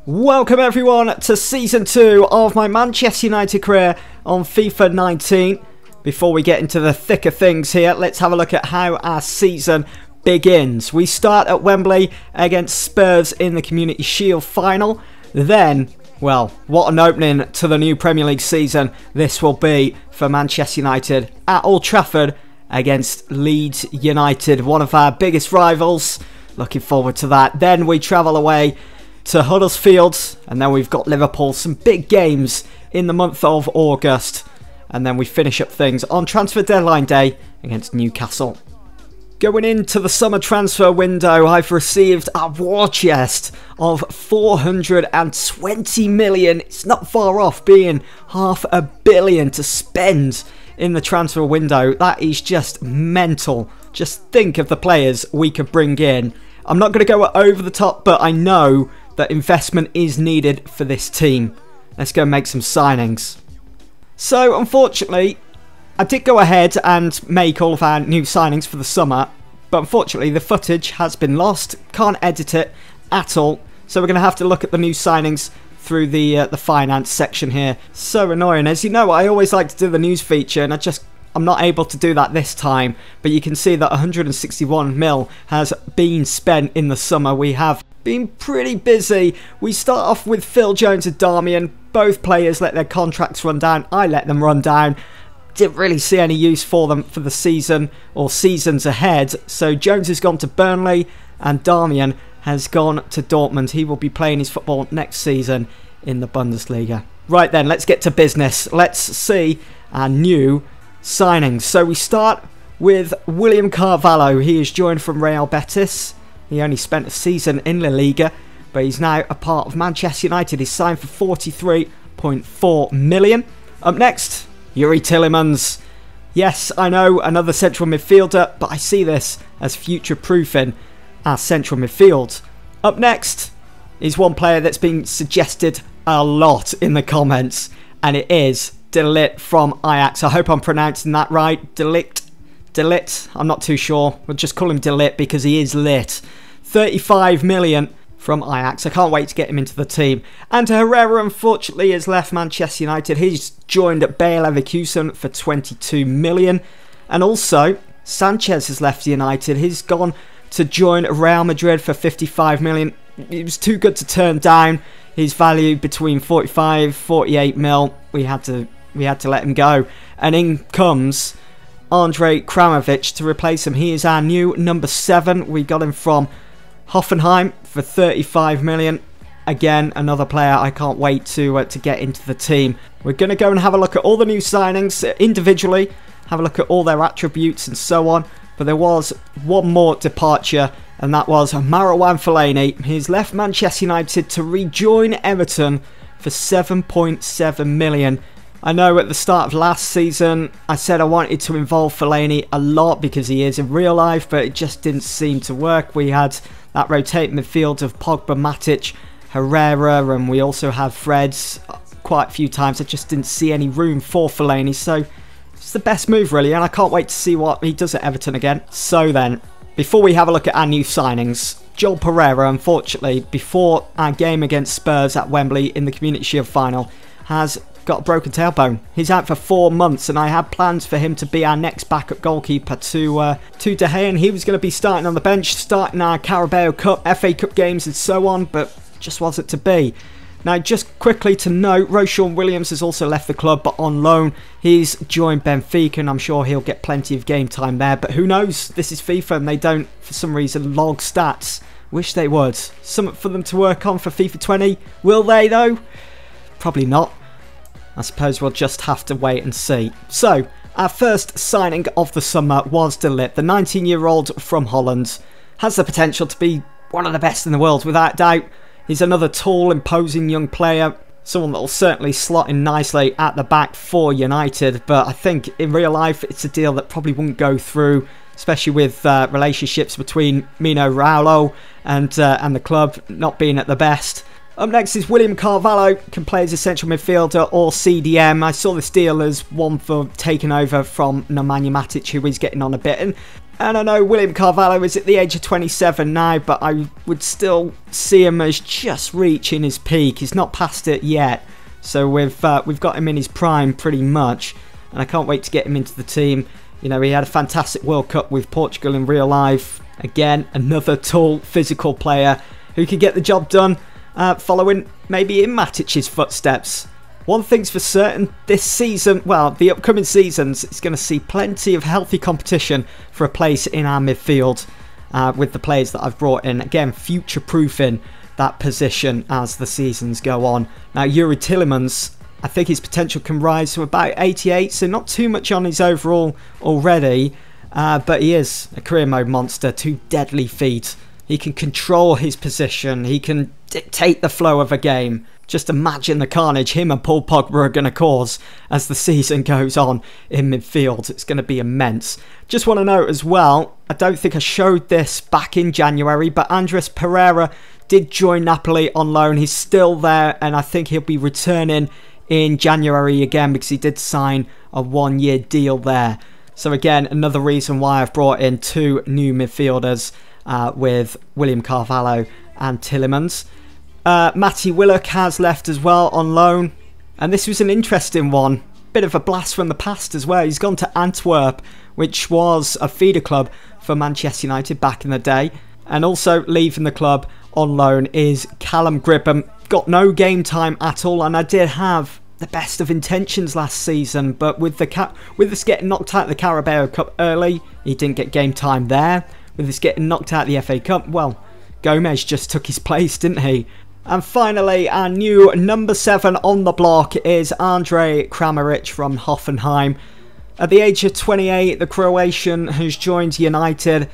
Welcome everyone to Season 2 of my Manchester United career on FIFA 19. Before we get into the thick of things here, let's have a look at how our season begins. We start at Wembley against Spurs in the Community Shield final. Then, well, what an opening to the new Premier League season this will be for Manchester United at Old Trafford against Leeds United, one of our biggest rivals. Looking forward to that. Then we travel away to Huddersfield, and then we've got Liverpool, some big games in the month of August, and then we finish up things on transfer deadline day against Newcastle. Going into the summer transfer window, I've received a war chest of 420 million. It's not far off being £500 million to spend in the transfer window. That is just mental. Just think of the players we could bring in. I'm not going to go over the top, but I know that investment is needed for this team. Let's go make some signings. So, unfortunately, I did go ahead and make all of our new signings for the summer, but unfortunately the footage has been lost. Can't edit it at all, so we're going to have to look at the new signings through the finance section here. So annoying. As you know, I always like to do the news feature, and I'm not able to do that this time, but you can see that 161 mil has been spent in the summer. We have been pretty busy. We start off with Phil Jones and Darmian. Both players let their contracts run down. I let them run down. Didn't really see any use for them for the season or seasons ahead. So Jones has gone to Burnley and Darmian has gone to Dortmund. He will be playing his football next season in the Bundesliga. Right then, let's get to business. Let's see our new signings. So we start with William Carvalho. He is joined from Real Betis. He only spent a season in La Liga, but he's now a part of Manchester United. He's signed for 43.4 million. Up next, Yuri Tielemans. Yes, I know, another central midfielder, but I see this as future-proofing our central midfield. Up next is one player that's been suggested a lot in the comments, and it is De Ligt from Ajax. I hope I'm pronouncing that right. De Ligt. I'm not too sure. We'll just call him De Ligt because he is lit. 35 million from Ajax. I can't wait to get him into the team. And Herrera, unfortunately, has left Manchester United. He's joined at Bayer Leverkusen for 22 million. And also, Sanchez has left United. He's gone to join Real Madrid for 55 million. It was too good to turn down. He's valued between 45, 48 mil. We had to let him go. And in comes Andre Kramovic to replace him. He is our new number 7. We got him from Hoffenheim for 35 million. Again, another player I can't wait to get into the team. We're going to go and have a look at all the new signings individually, have a look at all their attributes and so on. But there was one more departure, and that was Marouane Fellaini. He's left Manchester United to rejoin Everton for 7.7 million. I know at the start of last season I said I wanted to involve Fellaini a lot because he is in real life, but it just didn't seem to work. We had that rotating midfield of Pogba, Matic, Herrera, and we also have Freds quite a few times. I just didn't see any room for Fellaini, so it's the best move really, and I can't wait to see what he does at Everton again. So then, before we have a look at our new signings, Joel Pereira, unfortunately, before our game against Spurs at Wembley in the Community Shield final, has got a broken tailbone. He's out for 4 months, and I had plans for him to be our next backup goalkeeper to De Gea, and he was going to be starting on the bench, starting our Carabao Cup, FA Cup games and so on, but just wasn't to be. Now, just quickly to note, Roshan Williams has also left the club, but on loan. He's joined Benfica, and I'm sure he'll get plenty of game time there, but who knows? This is FIFA, and they don't, for some reason, log stats. Wish they would. Something for them to work on for FIFA 20. Will they, though? Probably not. I suppose we'll just have to wait and see. So, our first signing of the summer was De Ligt. The 19-year-old from Holland has the potential to be one of the best in the world, without doubt. He's another tall, imposing young player, someone that will certainly slot in nicely at the back for United, but I think in real life it's a deal that probably won't go through, especially with relationships between Mino Raiola and the club not being at the best. Up next is William Carvalho, can play as a central midfielder or CDM. I saw this deal as one for taking over from Nemanja Matic, who is getting on a bit. And And I know William Carvalho is at the age of 27 now, but I would still see him as just reaching his peak. He's not past it yet. So we've got him in his prime pretty much. And I can't wait to get him into the team. You know, he had a fantastic World Cup with Portugal in real life. Again, another tall, physical player who could get the job done, following maybe in Matic's footsteps. One thing's for certain, this season, well, the upcoming seasons, it's going to see plenty of healthy competition for a place in our midfield with the players that I've brought in. Again, future-proofing that position as the seasons go on. Now, Yuri Tielemans, I think his potential can rise to about 88, so not too much on his overall already, but he is a career mode monster, 2 deadly feet. He can control his position, he can dictate the flow of a game. Just imagine the carnage him and Paul Pogba are going to cause as the season goes on in midfield. It's going to be immense. Just want to note as well, I don't think I showed this back in January, but Andres Pereira did join Napoli on loan. He's still there, and I think he'll be returning in January again because he did sign a 1-year deal there. So again, another reason why I've brought in 2 new midfielders with William Carvalho and Tielemans. Matty Willock has left as well on loan, and this was an interesting one. Bit of a blast from the past as well. He's gone to Antwerp, which was a feeder club for Manchester United back in the day. And also leaving the club on loan is Callum Gribham. Got no game time at all, and I did have the best of intentions last season, but with us getting knocked out of the Carabao Cup early, he didn't get game time there. With us getting knocked out of the FA Cup, well, Gomez just took his place, didn't he? And finally, our new number 7 on the block is Andre Kramaric from Hoffenheim. At the age of 28, the Croatian has joined United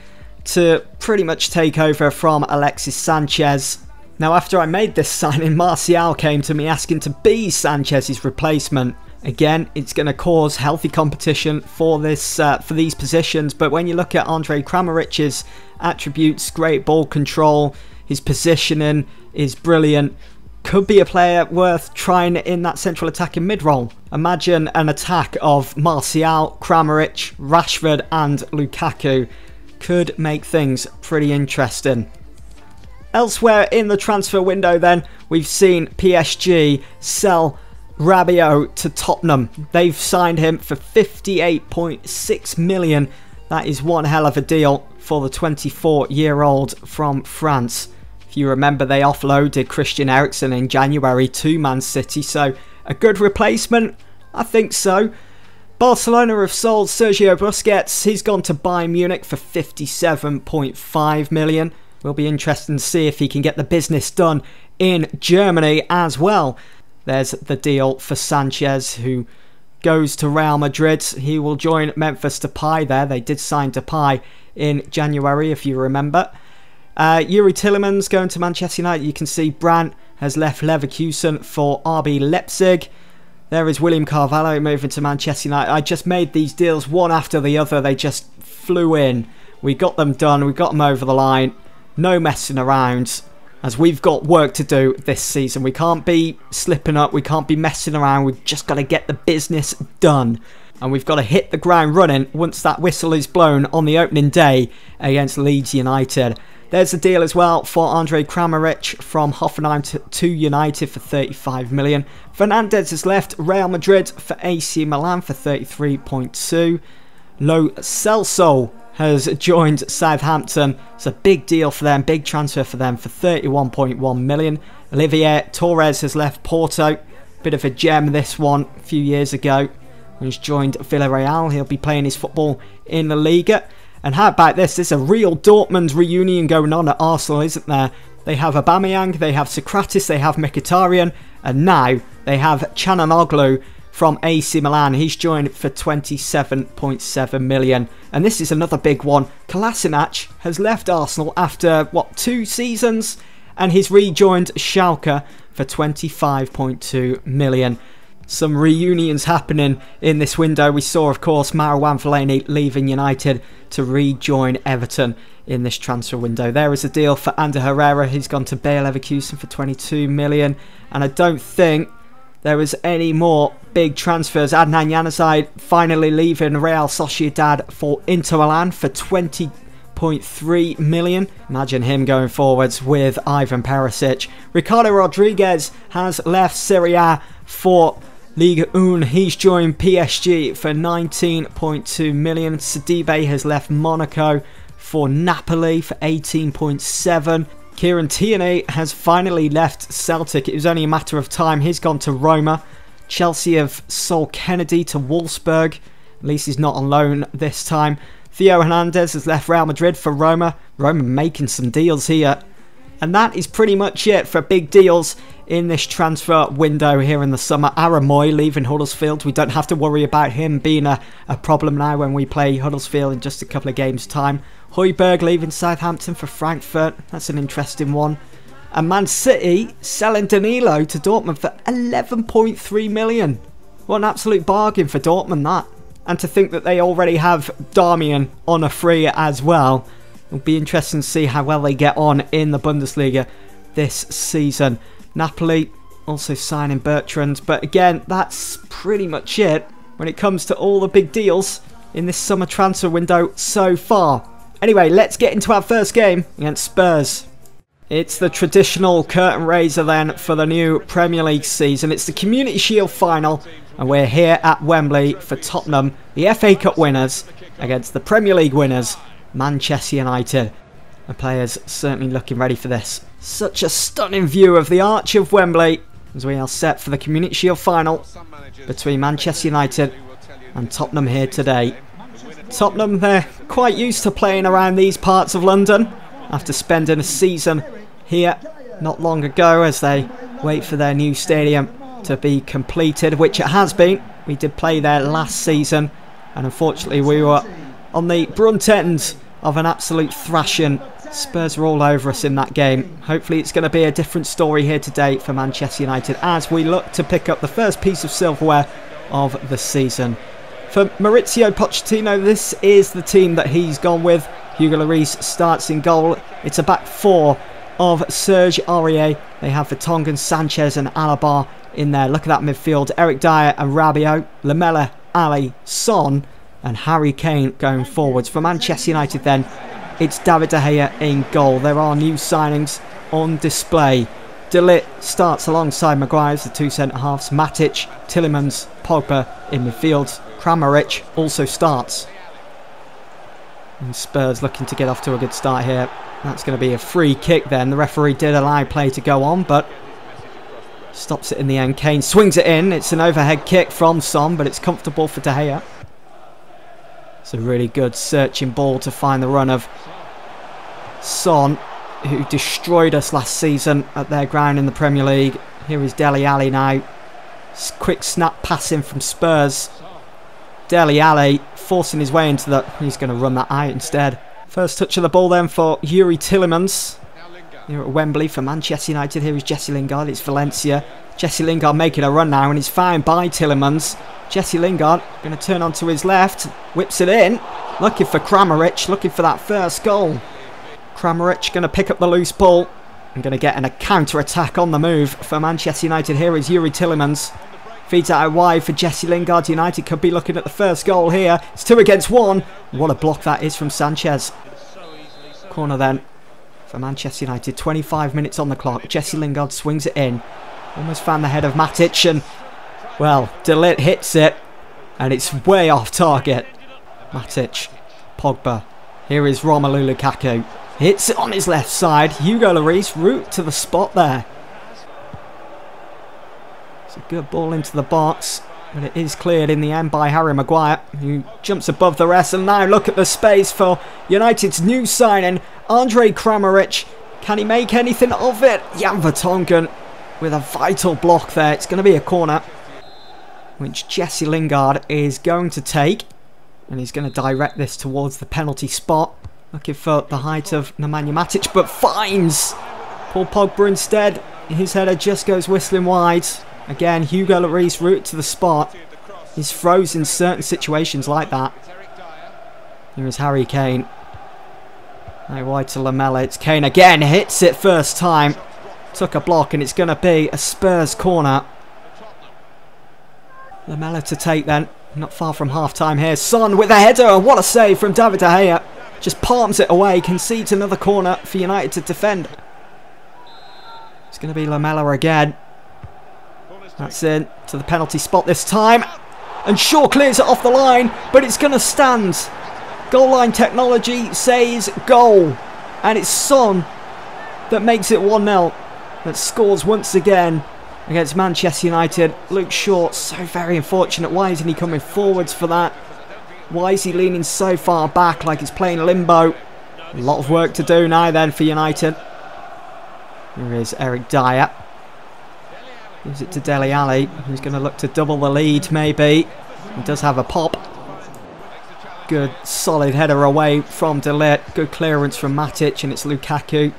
to pretty much take over from Alexis Sanchez. Now, after I made this signing, Martial came to me asking to be Sanchez's replacement. Again, it's going to cause healthy competition for these positions, but when you look at Andre Kramaric's attributes, great ball control, his positioning is brilliant. Could be a player worth trying in that central attacking mid-role. Imagine an attack of Martial, Kramaric, Rashford and Lukaku. Could make things pretty interesting. Elsewhere in the transfer window then, we've seen PSG sell Rabiot to Tottenham. They've signed him for 58.6 million. That is one hell of a deal for the 24-year-old from France. If you remember, they offloaded Christian Eriksen in January to Man City, so a good replacement? I think so. Barcelona have sold Sergio Busquets. He's gone to Bayern Munich for 57.5 million. Will be interesting to see if he can get the business done in Germany as well. There's the deal for Sanchez, who goes to Real Madrid. He will join Memphis Depay there. They did sign Depay in January, if you remember. Yuri Tielemans going to Manchester United. You can see Brandt has left Leverkusen for RB Leipzig. There is William Carvalho moving to Manchester United. I just made these deals one after the other. They just flew in. We got them done. We got them over the line. No messing around, as we've got work to do this season. We can't be slipping up. We can't be messing around. We've just got to get the business done. And we've got to hit the ground running once that whistle is blown on the opening day against Leeds United. There's a deal as well for Andre Kramaric from Hoffenheim to United for 35 million. Fernandez has left Real Madrid for AC Milan for 33.2. Lo Celso has joined Southampton. It's a big deal for them, big transfer for them for 31.1 million. Olivier Torres has left Porto. Bit of a gem, this one, a few years ago. He's joined Villarreal. He'll be playing his football in the Liga. And how about this? There's a real Dortmund reunion going on at Arsenal, isn't there? They have Aubameyang, they have Sokratis, they have Mkhitaryan, and now they have Çalhanoğlu from AC Milan. He's joined for 27.7 million. And this is another big one. Kolasinac has left Arsenal after, what, 2 seasons? And he's rejoined Schalke for 25.2 million. Some reunions happening in this window. We saw, of course, Marouane Fellaini leaving United to rejoin Everton in this transfer window. There is a deal for Ander Herrera. He's gone to Bayer Leverkusen for 22 million. And I don't think there was any more big transfers. Adnan Januzaj finally leaving Real Sociedad for Inter Milan for 20.3 million. Imagine him going forwards with Ivan Perisic. Ricardo Rodriguez has left Serie A for Ligue 1. He's joined PSG for 19.2 million. Sidibe has left Monaco for Napoli for 18.7. Kieran Tierney has finally left Celtic. It was only a matter of time. He's gone to Roma. Chelsea have sold Kennedy to Wolfsburg. At least he's not on loan this time. Theo Hernandez has left Real Madrid for Roma. Roma making some deals here. And that is pretty much it for big deals in this transfer window here in the summer. Aaron Moy leaving Huddersfield. We don't have to worry about him being a problem now when we play Huddersfield in just a couple of games' time. Højbjerg leaving Southampton for Frankfurt. That's an interesting one. And Man City selling Danilo to Dortmund for 11.3 million. What an absolute bargain for Dortmund, that. And to think that they already have Darmian on a free as well. It'll be interesting to see how well they get on in the Bundesliga this season. Napoli also signing Bertrand. But again, that's pretty much it when it comes to all the big deals in this summer transfer window so far. Anyway, let's get into our first game against Spurs. It's the traditional curtain raiser then for the new Premier League season. It's the Community Shield final, and we're here at Wembley for Tottenham, the FA Cup winners, against the Premier League winners, Manchester United. The players certainly looking ready for this. Such a stunning view of the arch of Wembley as we are set for the Community Shield final between Manchester United and Tottenham here today. Tottenham, they're quite used to playing around these parts of London after spending a season here not long ago as they wait for their new stadium to be completed, which it has been. We did play there last season and unfortunately we were on the brunt end of an absolute thrashing. Spurs were all over us in that game. Hopefully it's going to be a different story here today for Manchester United as we look to pick up the first piece of silverware of the season. For Mauricio Pochettino, this is the team that he's gone with. Hugo Lloris starts in goal. It's a back four of Serge Aurier. They have Vertonghen, Sanchez and Alaba in there. Look at that midfield. Eric Dyer and Rabiot, Lamela, Ali, Son and Harry Kane going forwards. For Manchester United then, it's David De Gea in goal. There are new signings on display. De Ligt starts alongside Maguire as the two centre-halves. Matic, Tielemans, Pogba in midfield. Kramaric also starts. And Spurs looking to get off to a good start here. That's going to be a free kick then. The referee did allow play to go on, but stops it in the end. Kane swings it in. It's an overhead kick from Son, but it's comfortable for De Gea. It's a really good searching ball to find the run of Son, who destroyed us last season at their ground in the Premier League. Here is Dele Alli now. Quick snap passing from Spurs. Dele Alli forcing his way into that. He's going to run that out instead. First touch of the ball then for Yuri Tielemans. Here at Wembley for Manchester United. Here is Jesse Lingard. It's Valencia. Jesse Lingard making a run now and he's found by Tielemans. Jesse Lingard going to turn onto his left. Whips it in. Looking for Kramaric. Looking for that first goal. Kramaric going to pick up the loose ball. And going to get a counter-attack on the move for Manchester United. Here is Yuri Tielemans. Feeds out wide for Jesse Lingard. United could be looking at the first goal here. It's 2 against 1. What a block that is from Sanchez. Corner then for Manchester United. 25 minutes on the clock. Jesse Lingard swings it in. Almost found the head of Matic and, well, De Ligt hits it. And it's way off target. Matic. Pogba. Here is Romelu Lukaku. Hits it on his left side. Hugo Lloris route to the spot there. It's a good ball into the box, but it is cleared in the end by Harry Maguire, who jumps above the rest. And now look at the space for United's new signing, Andre Kramaric. Can he make anything of it? Jan Vertonghen with a vital block there. It's going to be a corner, which Jesse Lingard is going to take. And he's going to direct this towards the penalty spot. Looking for the height of Nemanja Matic, but finds Paul Pogba instead. His header just goes whistling wide. Again, Hugo Lloris route to the spot. He's frozen in certain situations like that. Here is Harry Kane. Now wide to Lamela. It's Kane again. Hits it first time. Took a block and it's going to be a Spurs corner. Lamela to take then. Not far from half-time here. Son with a header. What a save from David De Gea. Just palms it away. Concedes another corner for United to defend. It's going to be Lamela again. That's in to the penalty spot this time. And Shaw clears it off the line. But it's going to stand. Goal line technology says goal. And it's Son that makes it 1-0. That scores once again against Manchester United. Luke Shaw, so very unfortunate. Why isn't he coming forwards for that? Why is he leaning so far back like he's playing limbo? A lot of work to do now then for United. Here is Eric Dyer. Gives it to Dele Alli, who's going to look to double the lead maybe. He does have a pop. Good solid header away from De Ligt. Good clearance from Matic, and it's Lukaku.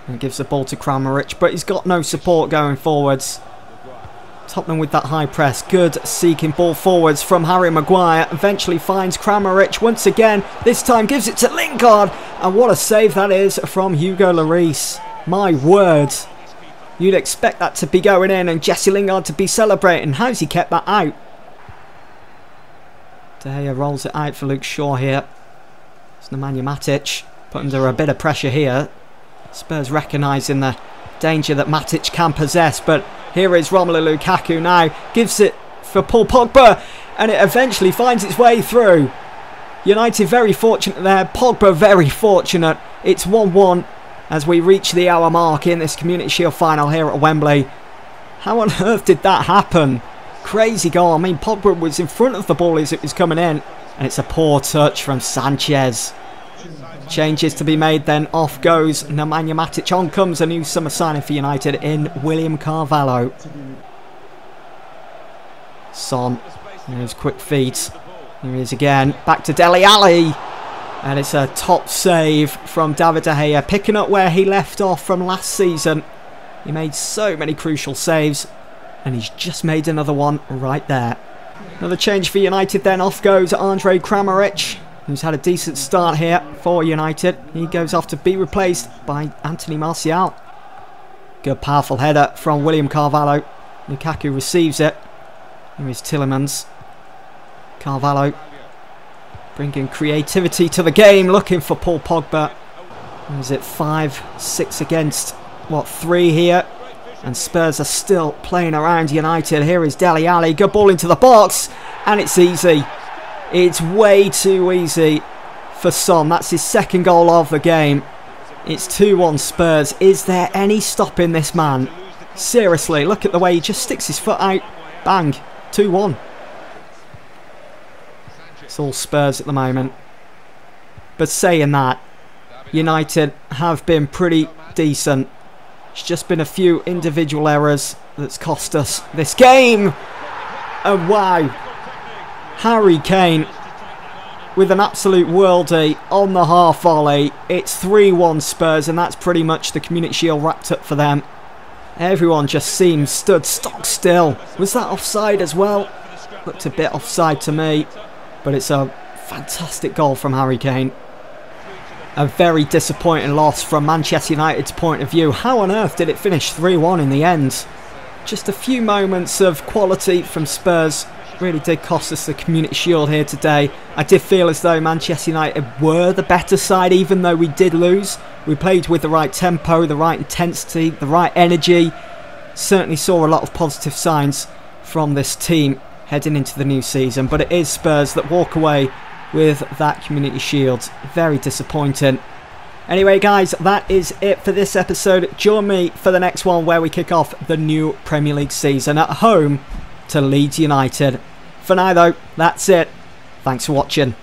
And gives the ball to Kramaric, but he's got no support going forwards. Tottenham with that high press. Good seeking ball forwards from Harry Maguire. Eventually finds Kramaric once again. This time gives it to Lingard. And what a save that is from Hugo Lloris. My word. You'd expect that to be going in and Jesse Lingard to be celebrating. How's he kept that out? De Gea rolls it out for Luke Shaw here. It's Nemanja Matic put under a bit of pressure here. Spurs recognising the danger that Matic can possess, but here is Romelu Lukaku now, gives it for Paul Pogba, and it eventually finds its way through. United very fortunate there, Pogba very fortunate. It's 1-1 as we reach the hour mark in this Community Shield final here at Wembley. How on earth did that happen? Crazy goal. I mean, Pogba was in front of the ball as it was coming in, and it's a poor touch from Sanchez. Changes to be made then. Off goes Nemanja Matic. On comes a new summer signing for United in William Carvalho. Son. There's quick feet. Here he is again. Back to Dele Alli. And it's a top save from David De Gea. Picking up where he left off from last season. He made so many crucial saves. And he's just made another one right there. Another change for United then. Off goes Andre Kramaric, who's had a decent start here for United. He goes off to be replaced by Anthony Martial. Good powerful header from William Carvalho. Lukaku receives it. Here is Tielemans. Carvalho bringing creativity to the game, looking for Paul Pogba. Is it 5-6 against, 3 here? And Spurs are still playing around United. Here is Dele Alli. Good ball into the box. And it's easy. It's way too easy for Son. That's his second goal of the game. It's 2-1 Spurs. Is there any stopping this man? Seriously, look at the way he just sticks his foot out. Bang. 2-1. It's all Spurs at the moment. But saying that, United have been pretty decent. It's just been a few individual errors that's cost us this game. Oh, wow. Harry Kane with an absolute worldie on the half volley. It's 3-1 Spurs, and that's pretty much the Community Shield wrapped up for them. Everyone just seems stood stock still. Was that offside as well? Looked a bit offside to me, but it's a fantastic goal from Harry Kane. A very disappointing loss from Manchester United's point of view. How on earth did it finish 3-1 in the end? Just a few moments of quality from Spurs really did cost us the Community Shield here today. I did feel as though Manchester United were the better side, even though we did lose. We played with the right tempo, the right intensity, the right energy. Certainly saw a lot of positive signs from this team heading into the new season, but it is Spurs that walk away with that Community Shield. Very disappointing. Anyway guys, that is it for this episode. Join me for the next one where we kick off the new Premier League season at home to Leeds United. For now though, that's it. Thanks for watching.